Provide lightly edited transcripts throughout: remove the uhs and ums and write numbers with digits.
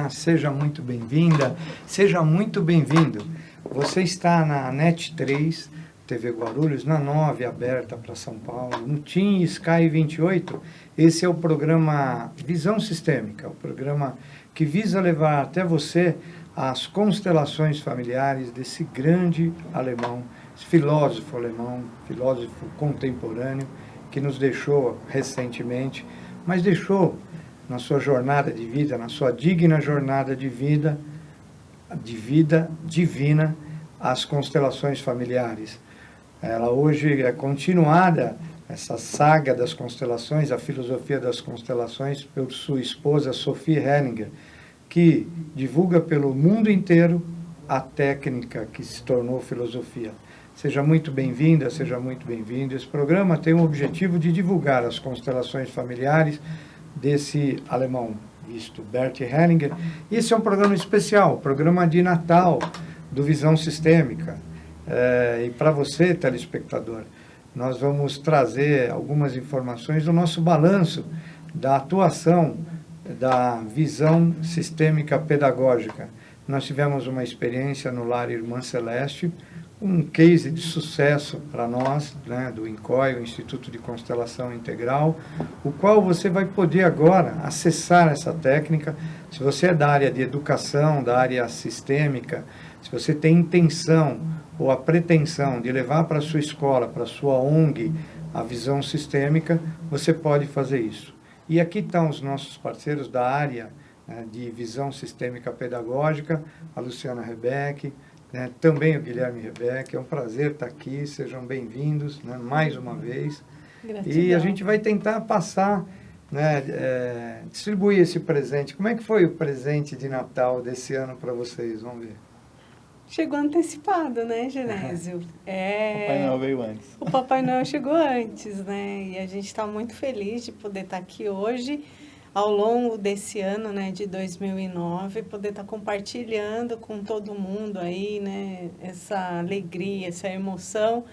Olá, seja muito bem-vinda, seja muito bem-vindo. Você está na NET 3, TV Guarulhos, na 9, aberta para São Paulo, no TIM Sky 28. Esse é o programa Visão Sistêmica, o programa que visa levar até você as constelações familiares desse grande alemão, esse filósofo alemão, filósofo contemporâneo, que nos deixou recentemente, mas deixou na sua jornada de vida, na sua digna jornada de vida divina, as constelações familiares. Ela hoje é continuada, essa saga das constelações, a filosofia das constelações, por sua esposa Sophie Hellinger, que divulga pelo mundo inteiro a técnica que se tornou filosofia. Seja muito bem-vinda, seja muito bem-vindo. Esse programa tem o objetivo de divulgar as constelações familiares desse alemão visto, Bert Hellinger. Esse é um programa especial, programa de Natal do Visão Sistêmica. E para você, telespectador, nós vamos trazer algumas informações do nosso balanço da atuação da visão sistêmica pedagógica. Nós tivemos uma experiência no Lar Irmã Celeste, um case de sucesso para nós, né, do INCOI, o Instituto de Constelação Integral, o qual você vai poder agora acessar essa técnica. Se você é da área de educação, da área sistêmica, se você tem intenção ou a pretensão de levar para a sua escola, para a sua ONG, a visão sistêmica, você pode fazer isso. E aqui estão os nossos parceiros da área, né, de visão sistêmica pedagógica, a Luciana Rebeck, né, também o Guilherme Rebeck. É um prazer estar aqui, sejam bem-vindos, né, mais uma vez. Gratidão. E a gente vai tentar passar, né, distribuir esse presente. Como é que foi o presente de Natal desse ano para vocês? Vamos ver. Chegou antecipado, né, Genésio? O Papai Noel veio antes. O Papai Noel chegou antes, né? E a gente está muito feliz de poder estar aqui hoje, ao longo desse ano, né, de 2009, poder estar compartilhando com todo mundo aí, né, essa alegria, essa emoção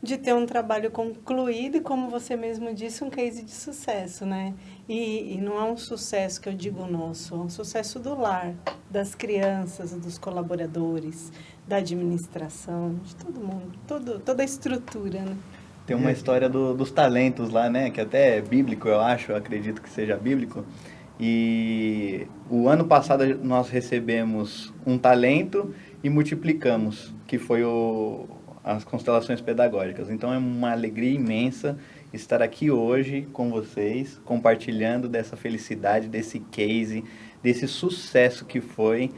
de ter um trabalho concluído e, como você mesmo disse, um case de sucesso, né? E não é um sucesso que eu digo nosso, é um sucesso do lar, das crianças, dos colaboradores, da administração, de todo mundo, toda a estrutura, né? Tem uma história dos talentos lá, né? Que até é bíblico, eu acho, eu acredito que seja bíblico. E o ano passado nós recebemos um talento e multiplicamos, que foi as constelações pedagógicas. Então é uma alegria imensa estar aqui hoje com vocês, compartilhando dessa felicidade, desse case, desse sucesso que foi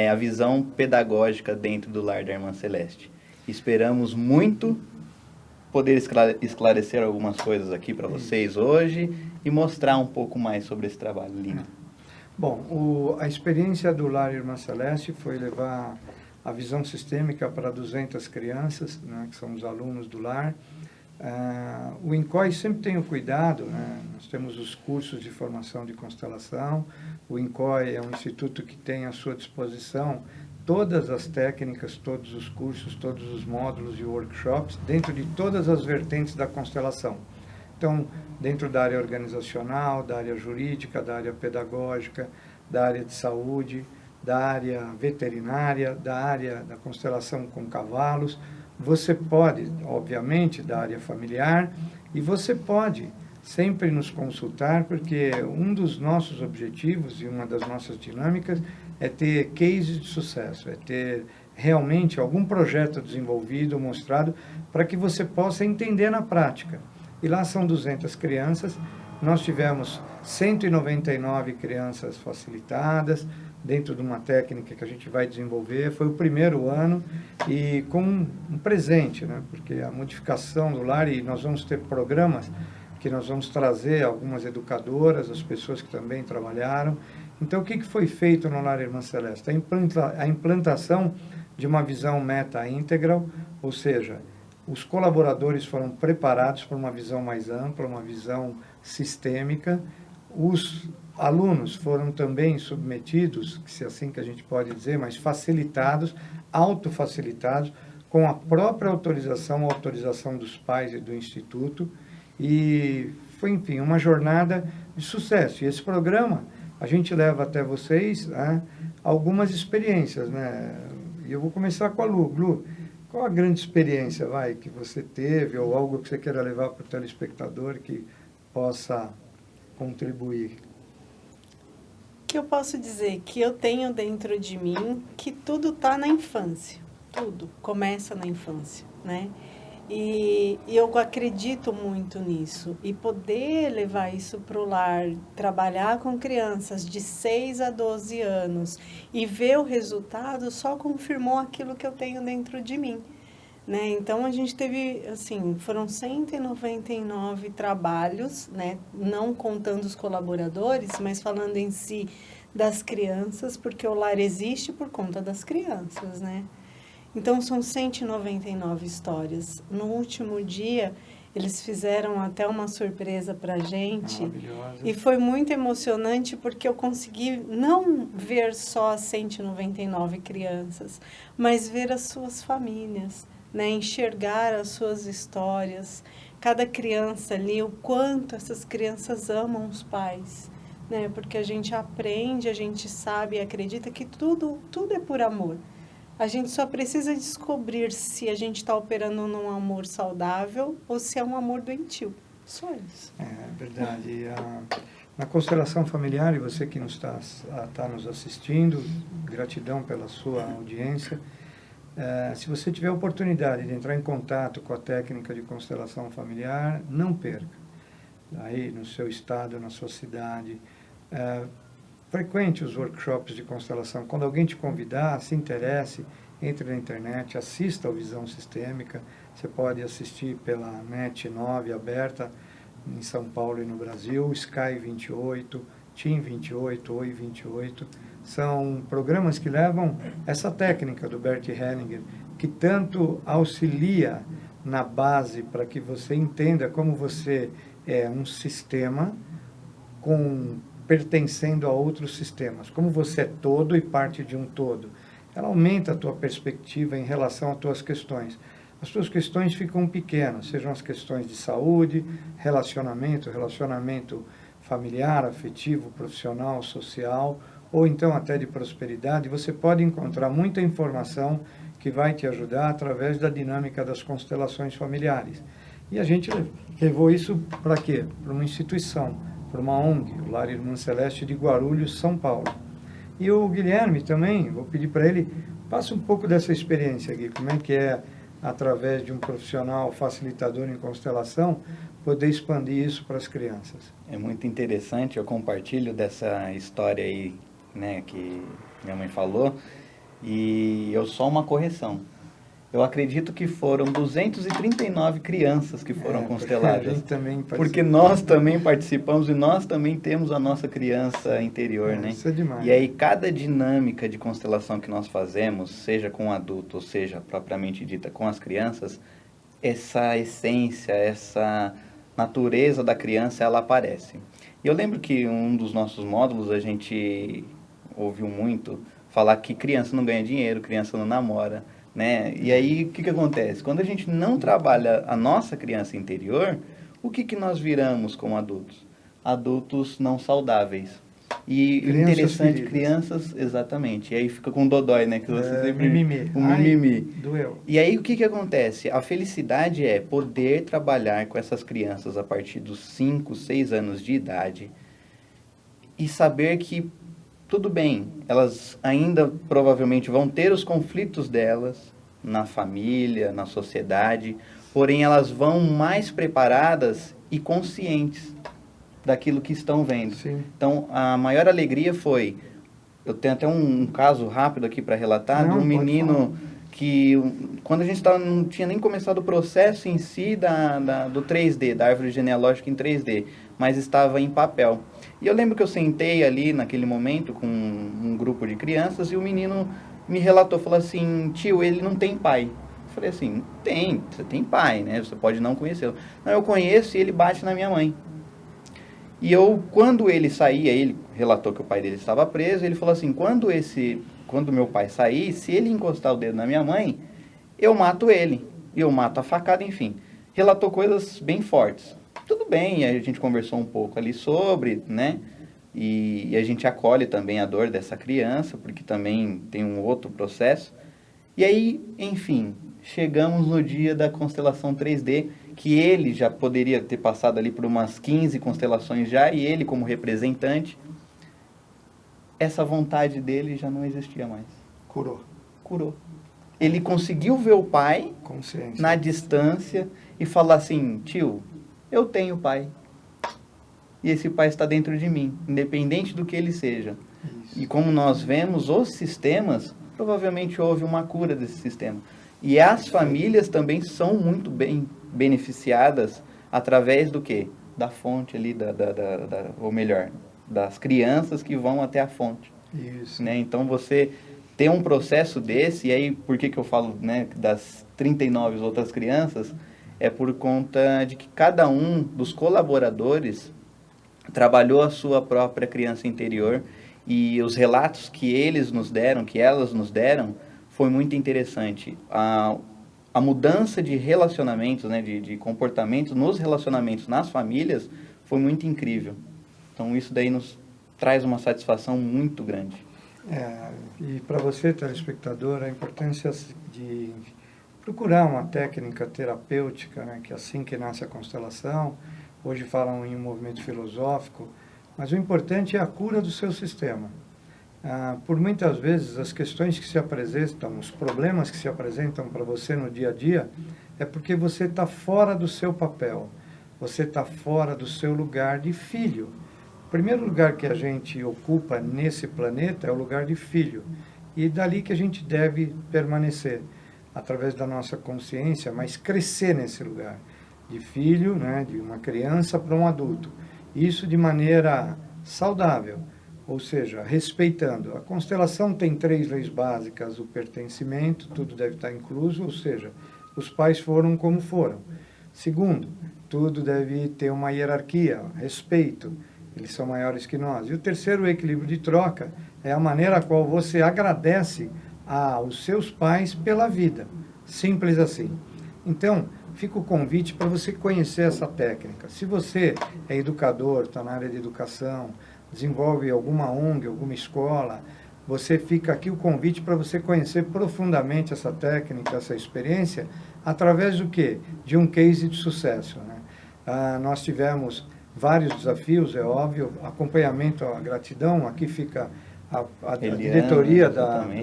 a visão pedagógica dentro do Lar da Irmã Celeste. Esperamos muito poder esclarecer algumas coisas aqui para vocês hoje e mostrar um pouco mais sobre esse trabalho lindo. Bom, a experiência do Lar Irmã Celeste foi levar a visão sistêmica para 200 crianças, né, que são os alunos do lar. O INCOI sempre tem o cuidado, né, nós temos os cursos de formação de constelação. O INCOI é um instituto que tem à sua disposição todas as técnicas, todos os cursos, todos os módulos e workshops, dentro de todas as vertentes da constelação. Então, dentro da área organizacional, da área jurídica, da área pedagógica, da área de saúde, da área veterinária, da área da constelação com cavalos. Você pode, obviamente, da área familiar, e você pode sempre nos consultar, porque um dos nossos objetivos e uma das nossas dinâmicas é ter cases de sucesso, é ter realmente algum projeto desenvolvido, mostrado, para que você possa entender na prática. E lá são 200 crianças, nós tivemos 199 crianças facilitadas, dentro de uma técnica que a gente vai desenvolver. Foi o primeiro ano e com um presente, né? Porque a modificação do lar, e nós vamos ter programas que nós vamos trazer algumas educadoras, as pessoas que também trabalharam. Então, o que foi feito no Lar Irmã Celeste? A implantação de uma visão meta-integral, ou seja, os colaboradores foram preparados para uma visão mais ampla, uma visão sistêmica. Os alunos foram também submetidos, se é assim que a gente pode dizer, mas facilitados, autofacilitados, com a própria autorização, a autorização dos pais e do Instituto, e foi, enfim, uma jornada de sucesso. E esse programa, a gente leva até vocês, né, algumas experiências, né? E eu vou começar com a Lu. Lu, qual a grande experiência, que você teve, ou algo que você queira levar para o telespectador que possa contribuir? Que eu posso dizer que eu tenho dentro de mim que tudo está na infância. Tudo começa na infância, né? E eu acredito muito nisso. E poder levar isso para o lar, trabalhar com crianças de 6 a 12 anos e ver o resultado só confirmou aquilo que eu tenho dentro de mim, né? Então, a gente teve, assim, foram 199 trabalhos, né? Não contando os colaboradores, mas falando em si das crianças, porque o lar existe por conta das crianças, né? Então, são 199 histórias. No último dia, eles fizeram até uma surpresa para a gente. Maravilhosa. E foi muito emocionante porque eu consegui não ver só as 199 crianças, mas ver as suas famílias, né? Enxergar as suas histórias. Cada criança ali, o quanto essas crianças amam os pais, né? Porque a gente aprende, a gente sabe e acredita que tudo é por amor. A gente só precisa descobrir se a gente está operando num amor saudável ou se é um amor doentio. Só isso. É verdade. Na constelação familiar, e você que está nos assistindo, gratidão pela sua audiência. Se você tiver a oportunidade de entrar em contato com a técnica de constelação familiar, não perca. Aí no seu estado, na sua cidade, frequente os workshops de constelação. Quando alguém te convidar, se interesse, entre na internet, assista ao Visão Sistêmica. Você pode assistir pela NET 9 aberta em São Paulo e no Brasil, Sky 28, Team 28, Oi 28. São programas que levam essa técnica do Bert Hellinger, que tanto auxilia na base para que você entenda como você é um sistema pertencendo a outros sistemas. Como você é todo e parte de um todo. Ela aumenta a tua perspectiva em relação às tuas questões. As tuas questões ficam pequenas, sejam as questões de saúde, relacionamento familiar, afetivo, profissional, social, ou então até de prosperidade. Você pode encontrar muita informação que vai te ajudar através da dinâmica das constelações familiares. E a gente levou isso para quê? Para uma instituição, para uma ONG, o Lar Irmã Celeste de Guarulhos, São Paulo. E o Guilherme também, vou pedir para ele, passa um pouco dessa experiência aqui, como é que é, através de um profissional facilitador em constelação, poder expandir isso para as crianças. É muito interessante, eu compartilho dessa história aí, né, que minha mãe falou, e eu só uma correção. Eu acredito que foram 239 crianças que foram consteladas. A gente também porque nós também participamos e nós também temos a nossa criança interior, né? Isso é demais. E aí cada dinâmica de constelação que nós fazemos, seja com o adulto, ou seja, propriamente dita com as crianças, essa essência, essa natureza da criança, ela aparece. E eu lembro que um dos nossos módulos a gente ouviu muito falar que criança não ganha dinheiro, criança não namora, né? E aí, o que acontece? Quando a gente não trabalha a nossa criança interior, o que nós viramos como adultos? Adultos não saudáveis. E crianças interessante, feridas. Crianças, exatamente. E aí fica com o dodói, né? Que você sempre... Mimimi. O mimimi. Ai, doeu. E aí, o que acontece? A felicidade é poder trabalhar com essas crianças a partir dos 5, 6 anos de idade e saber que tudo bem, elas ainda provavelmente vão ter os conflitos delas na família, na sociedade, porém elas vão mais preparadas e conscientes daquilo que estão vendo. Sim. Então, a maior alegria foi, eu tenho até um caso rápido aqui para relatar, de um menino que, quando a gente não tinha nem começado o processo em si do 3D, da árvore genealógica em 3D, mas estava em papel. E eu lembro que eu sentei ali naquele momento com um grupo de crianças e o menino me relatou, falou assim, tio, ele não tem pai. Eu falei assim, tem, você tem pai, né? Você pode não conhecê-lo. Não, eu conheço e ele bate na minha mãe. E quando ele saía, ele relatou que o pai dele estava preso, ele falou assim, quando meu pai sair, se ele encostar o dedo na minha mãe, eu mato ele, eu mato a facada, enfim. Relatou coisas bem fortes. Tudo bem, a gente conversou um pouco ali sobre, né? e a gente acolhe também a dor dessa criança, porque também tem um outro processo. E aí, enfim, chegamos no dia da constelação 3D, que ele já poderia ter passado ali por umas 15 constelações já, e ele como representante, essa vontade dele já não existia mais. Curou. Curou. Ele conseguiu ver o pai Consciência. na distância e falar assim, tio, eu tenho pai. E esse pai está dentro de mim, independente do que ele seja. Isso. E como nós vemos, os sistemas, provavelmente houve uma cura desse sistema. E as famílias também são muito bem beneficiadas através do quê? Da fonte ali, ou melhor, das crianças que vão até a fonte. Isso. Né? Então, você ter um processo desse, e aí por que eu falo, né, das 39 outras crianças, é por conta de que cada um dos colaboradores trabalhou a sua própria criança interior, e os relatos que eles nos deram, que elas nos deram, foi muito interessante. A mudança de relacionamentos, né, de comportamentos nos relacionamentos nas famílias foi muito incrível. Então isso daí nos traz uma satisfação muito grande. E para você, telespectador, a importância de procurar uma técnica terapêutica, né, que é assim que nasce a constelação. Hoje falam em um movimento filosófico, mas o importante é a cura do seu sistema. Por muitas vezes, as questões que se apresentam, os problemas que se apresentam para você no dia a dia, é porque você está fora do seu papel, você está fora do seu lugar de filho. O primeiro lugar que a gente ocupa nesse planeta é o lugar de filho, e dali que a gente deve permanecer, através da nossa consciência, mas crescer nesse lugar de filho, né, de uma criança para um adulto. Isso de maneira saudável, ou seja, respeitando. A constelação tem 3 leis básicas: o pertencimento, tudo deve estar incluso, ou seja, os pais foram como foram. Segundo, tudo deve ter uma hierarquia, respeito, eles são maiores que nós. E o terceiro, o equilíbrio de troca, é a maneira a qual você agradece aos seus pais pela vida. Simples assim. Então, fica o convite para você conhecer essa técnica. Se você é educador, está na área de educação, desenvolve alguma ONG, alguma escola, você fica aqui o convite para você conhecer profundamente essa técnica, essa experiência, através do quê? De um case de sucesso, né? Nós tivemos vários desafios, é óbvio, acompanhamento, a gratidão, aqui fica a diretoria do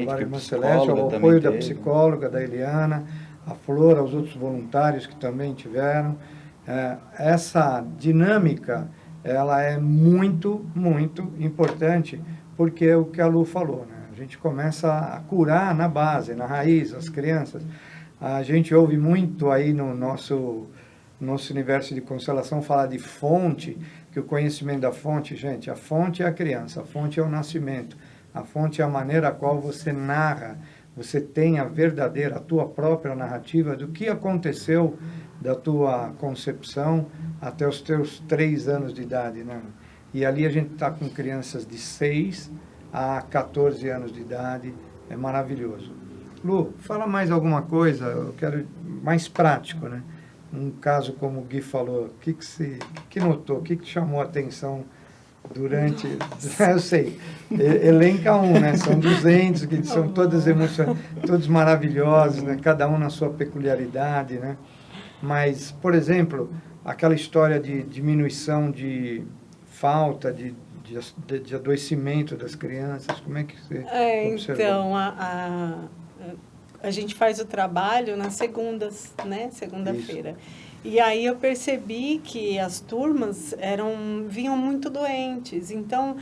Lar Irmã Celeste, o apoio da psicóloga, da Eliana, a Flor, aos outros voluntários que também tiveram. Essa dinâmica, ela é muito, muito importante, porque é o que a Lu falou, né? A gente começa a curar na base, na raiz, as crianças. A gente ouve muito aí no nosso universo de constelação falar de fonte, que o conhecimento da fonte, gente, a fonte é a criança, a fonte é o nascimento, a fonte é a maneira a qual você narra, você tem a verdadeira, a tua própria narrativa do que aconteceu da tua concepção até os teus 3 anos de idade, né? E ali a gente está com crianças de 6 a 14 anos de idade, é maravilhoso. Lu, fala mais alguma coisa, eu quero mais prático, né? Um caso como o Gui falou, o que notou, o que chamou a atenção durante... Eu sei, elenca um, né? São 200, que são todas emoções, todos maravilhosos, né? Cada um na sua peculiaridade, né? Mas, por exemplo, aquela história de diminuição de falta, de adoecimento das crianças, como é que você observou? Então, a gente faz o trabalho nas segundas, né? Segunda-feira. E aí eu percebi que as turmas vinham muito doentes. Então,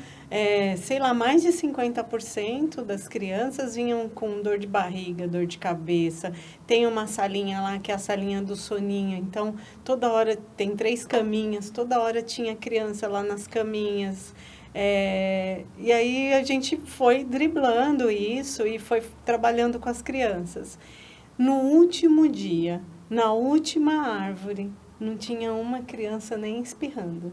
sei lá, mais de 50% das crianças vinham com dor de barriga, dor de cabeça. Tem uma salinha lá que é a salinha do soninho. Então, toda hora tem 3 caminhas, toda hora tinha criança lá nas caminhas. E aí a gente foi driblando isso e foi trabalhando com as crianças. No último dia, na última árvore, não tinha uma criança nem espirrando,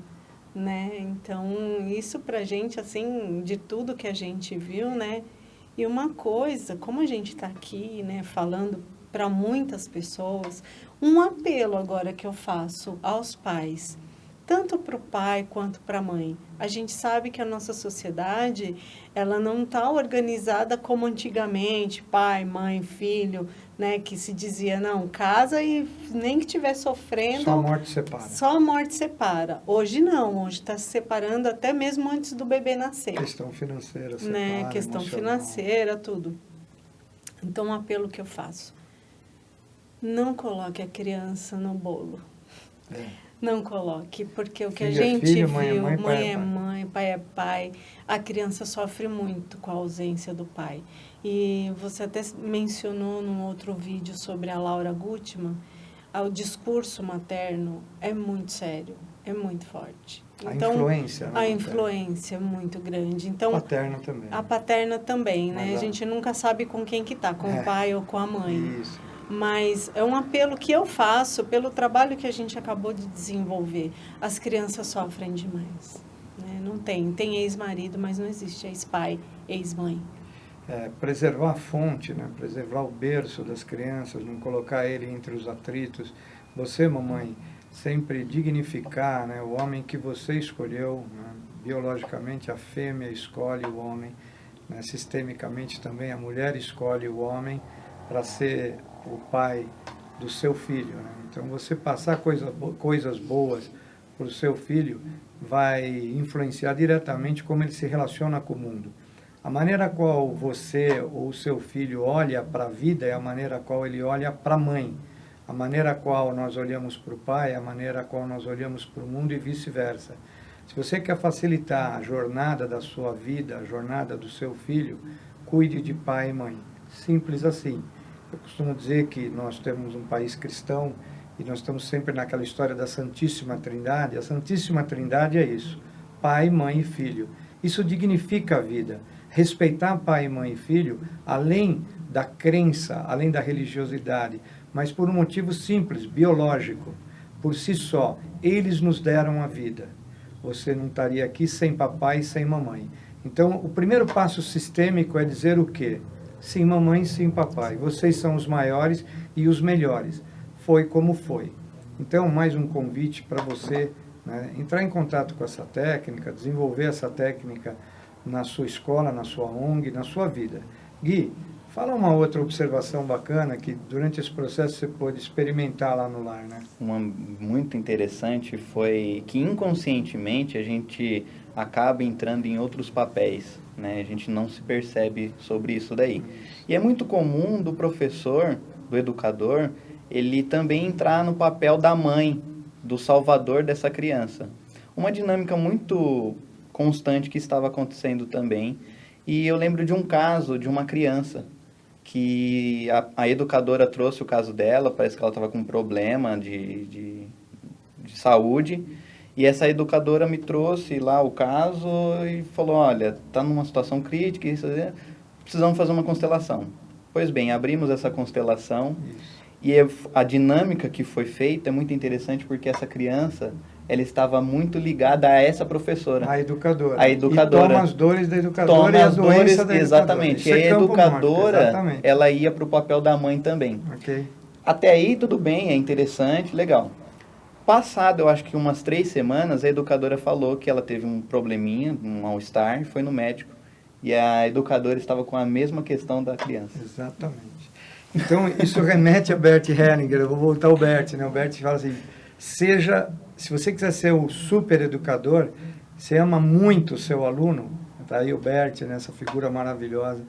né? Então, isso pra gente, assim, de tudo que a gente viu, né? E uma coisa, como a gente tá aqui, né, falando para muitas pessoas, um apelo agora que eu faço aos pais. tanto para o pai quanto para a mãe. A gente sabe que a nossa sociedade, ela não está organizada como antigamente, pai, mãe, filho, né, que se dizia, não, casa e nem que estiver sofrendo... Só a morte separa. Só a morte separa. Hoje não, hoje está se separando até mesmo antes do bebê nascer. Questão financeira separa, Né? Questão emocional. financeira, tudo. Então, um apelo que eu faço, não coloque a criança no bolo. Não coloque, porque o que Filho a é gente filho, viu, mãe é mãe, pai é mãe é pai. mãe, pai é pai, a criança sofre muito com a ausência do pai. E você até mencionou num outro vídeo sobre a Laura Gutman, o discurso materno é muito sério, é muito forte. Então, A influência, né, a materna. influência é muito grande. Então, Paterna também. a paterna também, né? Mas A gente nunca sabe com quem que tá, com o pai ou com a mãe. Isso. Mas é um apelo que eu faço pelo trabalho que a gente acabou de desenvolver. As crianças sofrem demais, né? Não tem ex-marido, mas não existe ex-pai, ex-mãe. Preservar a fonte, né? Preservar o berço das crianças, não colocar ele entre os atritos. Você, mamãe, sempre dignificar, né, o homem que você escolheu, né? Biologicamente a fêmea escolhe o homem, né? Sistemicamente também a mulher escolhe o homem para ser o pai do seu filho, né? Então você passar coisas boas para o seu filho vai influenciar diretamente como ele se relaciona com o mundo. A maneira qual você ou o seu filho olha para a vida é a maneira qual ele olha para a mãe. A maneira qual nós olhamos para o pai é a maneira qual nós olhamos para o mundo e vice-versa. Se você quer facilitar a jornada da sua vida, a jornada do seu filho, cuide de pai e mãe. Simples assim. Eu costumo dizer que nós temos um país cristão e nós estamos sempre naquela história da Santíssima Trindade. A Santíssima Trindade é isso: pai, mãe e filho. Isso dignifica a vida. Respeitar pai, mãe e filho, além da crença, além da religiosidade, mas por um motivo simples, biológico. Por si só, eles nos deram a vida. Você não estaria aqui sem papai e sem mamãe. Então, o primeiro passo sistêmico é dizer o quê? Sim, mamãe, sim, papai. Vocês são os maiores e os melhores. Foi como foi. Então, mais um convite para você, né, entrar em contato com essa técnica, desenvolver essa técnica na sua escola, na sua ONG, na sua vida. Gui, fala uma outra observação bacana que durante esse processo você pôde experimentar lá no lar, né? Uma muito interessante foi que inconscientemente a gente acaba entrando em outros papéis, né? A gente não se percebe sobre isso daí. E é muito comum do professor, do educador, ele também entrar no papel da mãe, do salvador dessa criança. Uma dinâmica muito constante que estava acontecendo também. E eu lembro de um caso de uma criança que a educadora trouxe o caso dela, parece que ela estava com um problema de saúde, e essa educadora me trouxe lá o caso e falou, olha, está numa situação crítica, precisamos fazer uma constelação. Pois bem, abrimos essa constelação. Isso. E a dinâmica que foi feita é muito interessante porque essa criança, ela estava muito ligada a essa professora. A educadora. A educadora. E toma as dores da educadora Toma e a as doença dores, da educadora. exatamente. Isso E é a campo mágico, educadora, exatamente. ela ia para o papel da mãe também. Ok. Até aí tudo bem, é interessante, legal. Passado, eu acho que umas 3 semanas, a educadora falou que ela teve um probleminha, um mal-estar, foi no médico. E a educadora estava com a mesma questão da criança. Exatamente. Então, isso remete a Bert Hellinger. Eu vou voltar ao Bert, né? O Bert fala assim, se você quiser ser o super educador, você ama muito o seu aluno, tá aí o Bert, né? Essa figura maravilhosa.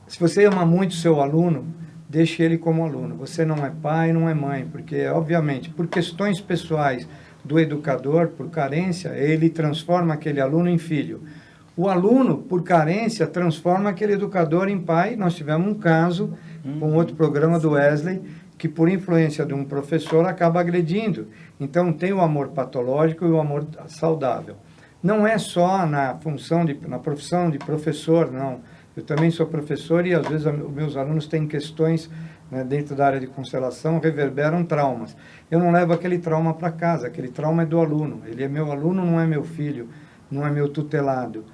Se você ama muito o seu aluno, deixe ele como aluno. Você não é pai, não é mãe, porque, obviamente, por questões pessoais do educador, por carência, ele transforma aquele aluno em filho. O aluno, por carência, transforma aquele educador em pai. Nós tivemos um caso com outro programa do Wesley, que por influência de um professor acaba agredindo. Então, tem o amor patológico e o amor saudável. Não é só na profissão de professor, não. Eu também sou professor e, às vezes, os meus alunos têm questões, né, dentro da área de constelação, reverberam traumas. Eu não levo aquele trauma para casa, aquele trauma é do aluno. Ele é meu aluno, não é meu filho, não é meu tutelado.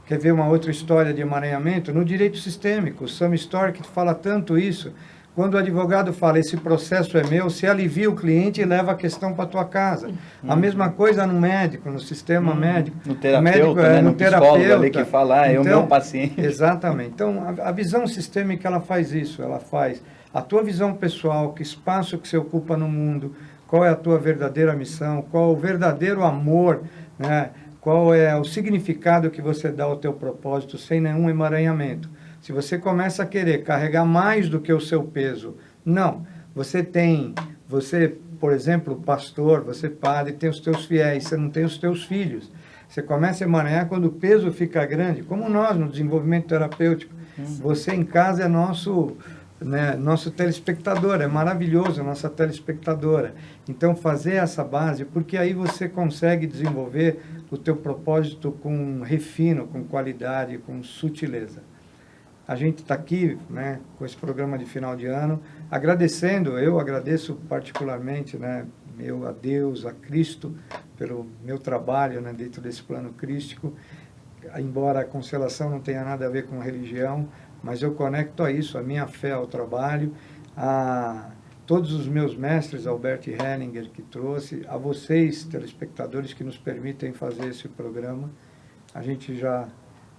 Quer ver uma outra história de emaranhamento? No direito sistêmico, o Sam Stork fala tanto isso. Quando o advogado fala, esse processo é meu, você alivia o cliente e leva a questão para a tua casa. A mesma coisa no médico, no sistema médico. No terapeuta, médico, né? no No psicólogo terapeuta. ali que fala, é o meu paciente. Exatamente. Então, a visão sistêmica, ela faz isso. Ela faz a tua visão pessoal, que espaço que você ocupa no mundo, qual é a tua verdadeira missão, qual é o verdadeiro amor, né? Qual é o significado que você dá ao teu propósito sem nenhum emaranhamento. Se você começa a querer carregar mais do que o seu peso, não. Você, por exemplo, pastor, você padre, tem os teus fiéis, você não tem os teus filhos. Você começa a emaranhar quando o peso fica grande, como nós no desenvolvimento terapêutico. Você em casa é nosso telespectador, é maravilhoso, nossa telespectadora. Então, fazer essa base, porque aí você consegue desenvolver o teu propósito com refino, com qualidade, com sutileza. A gente está aqui, né, com esse programa de final de ano, eu agradeço particularmente, né, a Deus, a Cristo, pelo meu trabalho, né, dentro desse plano crístico, embora a constelação não tenha nada a ver com religião, mas eu conecto a isso, a minha fé ao trabalho, a todos os meus mestres, Albert Hellinger, que trouxe, a vocês, telespectadores, que nos permitem fazer esse programa. A gente já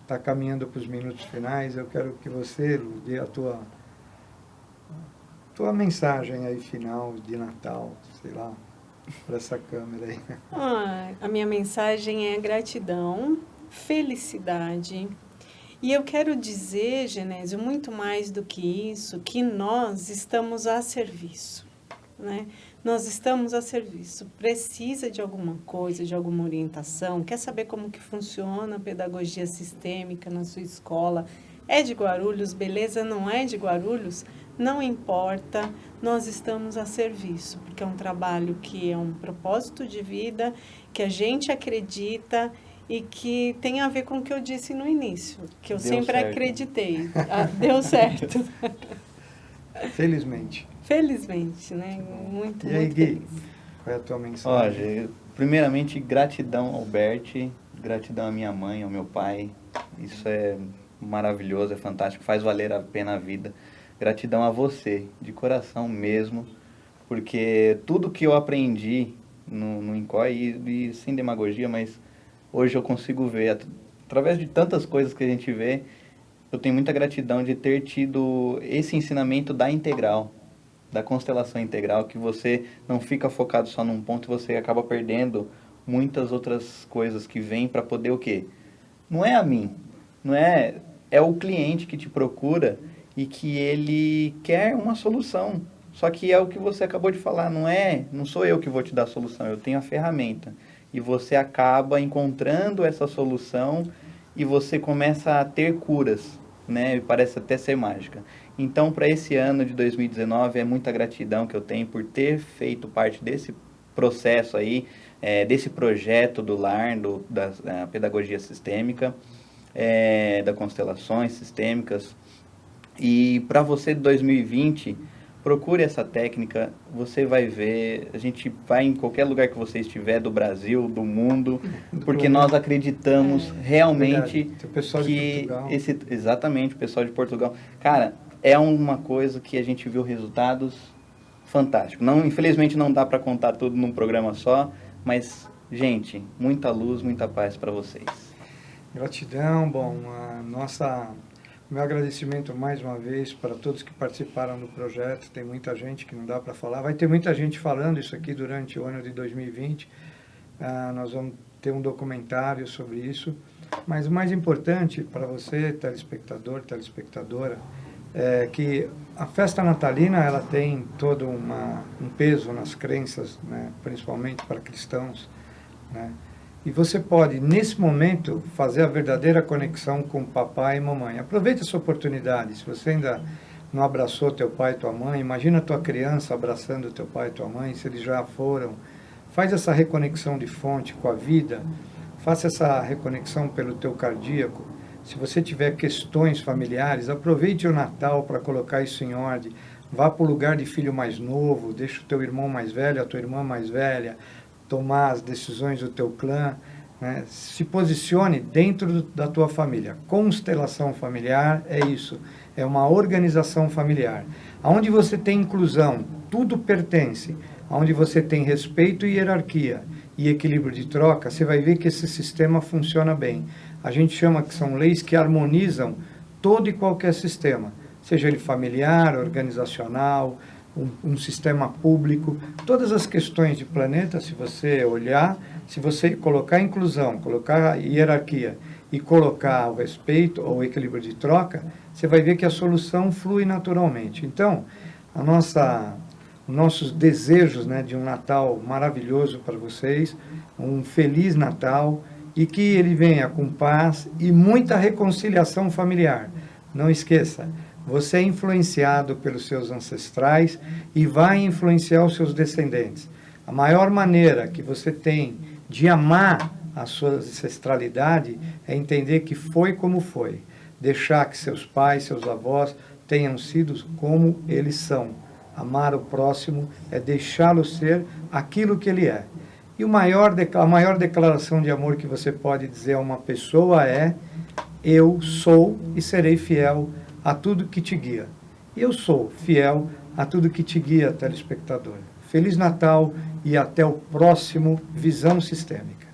está caminhando para os minutos finais. Eu quero que você, Lu, dê a tua mensagem aí final de Natal, sei lá, para essa câmera aí. A minha mensagem é gratidão, felicidade. E eu quero dizer, Genésio, muito mais do que isso, que nós estamos a serviço, né? Nós estamos a serviço. Precisa de alguma coisa, de alguma orientação, quer saber como que funciona a pedagogia sistêmica na sua escola? É de Guarulhos, beleza? Não é de Guarulhos? Não importa, nós estamos a serviço, porque é um trabalho que é um propósito de vida, que a gente acredita e que tem a ver com o que eu disse no início, que eu sempre acreditei. Deu certo. Felizmente. Felizmente, né? Muito, e aí, muito Gui, feliz. qual é a tua mensagem? Olha, primeiramente, gratidão ao Bert, gratidão à minha mãe, ao meu pai. Isso é maravilhoso, é fantástico, faz valer a pena a vida. Gratidão a você, de coração mesmo, porque tudo que eu aprendi no INCOI, e sem demagogia, mas hoje eu consigo ver, através de tantas coisas que a gente vê, eu tenho muita gratidão de ter tido esse ensinamento da integral, da constelação integral, que você não fica focado só num ponto e você acaba perdendo muitas outras coisas que vêm para poder o quê? Não é a mim, não é o cliente que te procura e que ele quer uma solução. Só que é o que você acabou de falar, não sou eu que vou te dar a solução, eu tenho a ferramenta. E você acaba encontrando essa solução e você começa a ter curas, né? E parece até ser mágica. Então, para esse ano de 2019, é muita gratidão que eu tenho por ter feito parte desse processo aí, desse projeto do LAR, da pedagogia sistêmica, das constelações sistêmicas. E para você de 2020, procure essa técnica, você vai ver, a gente vai em qualquer lugar que você estiver, do Brasil, do mundo, porque nós acreditamos realmente o pessoal de Portugal. Exatamente, o pessoal de Portugal. Cara, é uma coisa que a gente viu resultados fantásticos. Infelizmente não dá para contar tudo num programa só, mas, gente, muita luz, muita paz para vocês. Gratidão, meu agradecimento mais uma vez para todos que participaram do projeto. Tem muita gente que não dá para falar. Vai ter muita gente falando isso aqui durante o ano de 2020. Nós vamos ter um documentário sobre isso. Mas o mais importante para você, telespectador, telespectadora, é que a festa natalina ela tem todo um peso nas crenças, né, principalmente para cristãos, né? E você pode, nesse momento, fazer a verdadeira conexão com papai e mamãe. Aproveite essa oportunidade. Se você ainda não abraçou teu pai e tua mãe, imagina a tua criança abraçando teu pai e tua mãe, se eles já foram. Faz essa reconexão de fonte com a vida. Faça essa reconexão pelo teu cardíaco. Se você tiver questões familiares, aproveite o Natal para colocar isso em ordem. Vá para o lugar de filho mais novo, deixa o teu irmão mais velho, a tua irmã mais velha, tomar as decisões do teu clã, né? Se posicione dentro da tua família. Constelação familiar é isso, é uma organização familiar. Onde você tem inclusão, tudo pertence. Onde você tem respeito e hierarquia e equilíbrio de troca, você vai ver que esse sistema funciona bem. A gente chama que são leis que harmonizam todo e qualquer sistema, seja ele familiar, organizacional, um sistema público. Todas as questões de planeta, se você olhar, se você colocar inclusão, colocar hierarquia e colocar o respeito ou equilíbrio de troca, você vai ver que a solução flui naturalmente. Então, nossos desejos, né, de um Natal maravilhoso para vocês, um Feliz Natal, e que ele venha com paz e muita reconciliação familiar. Não esqueça, você é influenciado pelos seus ancestrais e vai influenciar os seus descendentes. A maior maneira que você tem de amar a sua ancestralidade é entender que foi como foi. Deixar que seus pais, seus avós tenham sido como eles são. Amar o próximo é deixá-lo ser aquilo que ele é. E a maior declaração de amor que você pode dizer a uma pessoa é: eu sou e serei fiel a tudo que te guia. Eu sou fiel a tudo que te guia, telespectador. Feliz Natal e até o próximo Visão Sistêmica.